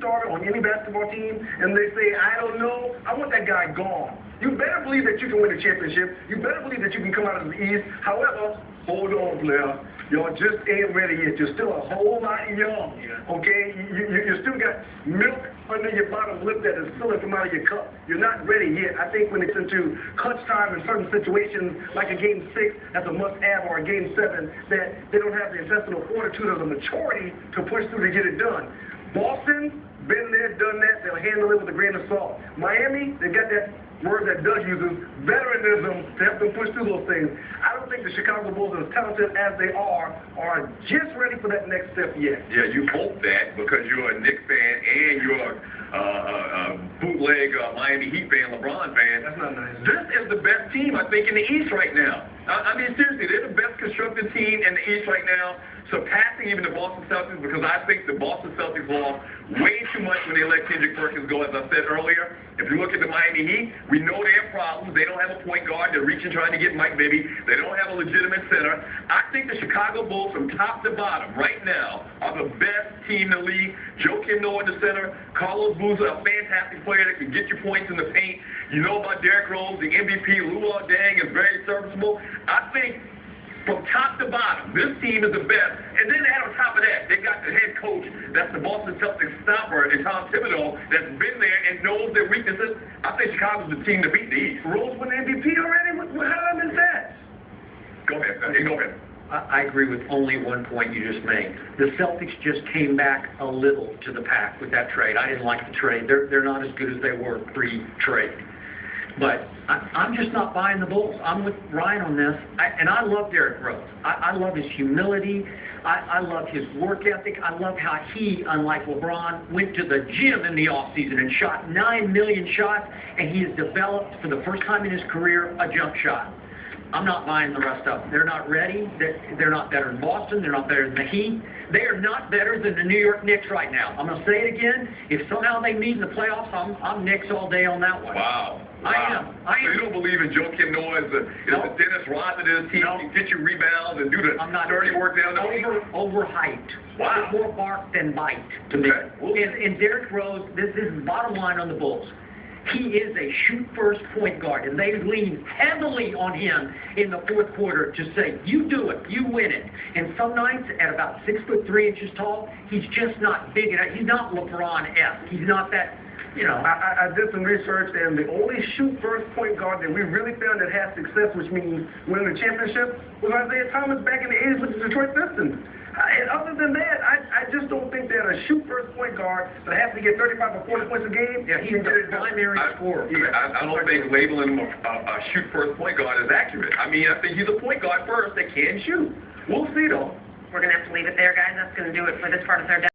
starter on any basketball team and they say, I don't know, I want that guy gone. You better believe that you can win a championship. You better believe that you can come out of the East. However, hold on, player. Y'all just ain't ready yet. You're still a whole lot young, okay? You still got milk under your bottom lip that is spilling from out of your cup. You're not ready yet. I think when it's into clutch time in certain situations, like a Game 6, that's a must-have, or a Game 7, that they don't have the intestinal fortitude or the maturity to push through to get it done. Boston, been there, done that. They'll handle it with a grain of salt. Miami, they got that word that Doug uses, veteranism, to help them push through those things. I don't think the Chicago Bulls, as talented as they are just ready for that next step yet. Yeah, you hope that because you're a Knicks fan and you're a bootleg Miami Heat fan, LeBron fan. That's not nice. This is the best team, I think, in the East right now. I mean, seriously, they're the best constructed team in the East right now, surpassing even the Boston Celtics, because I think the Boston Celtics lost way too much when they let Kendrick Perkins go, as I said earlier. If you look at the Miami Heat, we know they have problems. They don't have a point guard. They're reaching, trying to get Mike Bibby. They don't have a legitimate center. I think the Chicago Bulls, from top to bottom, right now, are the best team in the league. Joakim Noah in the center. Carlos Boozer, a fantastic player that can get you points in the paint. You know about Derrick Rose, the MVP. Luol Deng is very serviceable. I think from top to bottom, this team is the best. And then add on top of that, they got the head coach, that's the Boston Celtics stopper, and Tom Thibodeau, that's been there and knows their weaknesses. I think Chicago's the team to beat the East. Rose won MVP already? How did I miss that? Go ahead. Go ahead. I agree with only one point you just made. The Celtics just came back a little to the pack with that trade. I didn't like the trade. They're not as good as they were pre-trade. But I'm just not buying the Bulls. I'm with Ryan on this. And I love Derrick Rose. I love his humility. I love his work ethic. I love how he, unlike LeBron, went to the gym in the offseason and shot 9 million shots, and he has developed, for the first time in his career, a jump shot. I'm not buying the rest of them. They're not ready. They're not better than Boston. They're not better than the Heat. They are not better than the New York Knicks right now. I'm going to say it again. If somehow they meet in the playoffs, I'm Knicks all day on that one. Wow. I am. So you don't believe in Joakim Noah as the Dennis Rodman of this team? No. He can get you rebounds and do the dirty work down the field? Overhyped. Wow. More bark than bite to me. And Derrick Rose, this is the bottom line on the Bulls. He is a shoot-first point guard, and they lean heavily on him in the fourth quarter to say, you do it, you win it. And some nights, at about 6'3" tall, he's just not big enough. He's not LeBron-esque. He's not that, you know. I did some research, and the only shoot-first point guard that we really found that had success, which means winning the championship, was Isaiah Thomas back in the 80s with the Detroit Pistons. And other than that, I just don't think that a shoot-first point guard that has to get 35 or 40 points a game, he's a primary scorer. I don't think labeling him a shoot-first point guard is accurate. I mean, I think he's a point guard first that can shoot. We'll see, though. We're going to have to leave it there, guys. That's going to do it for this part of our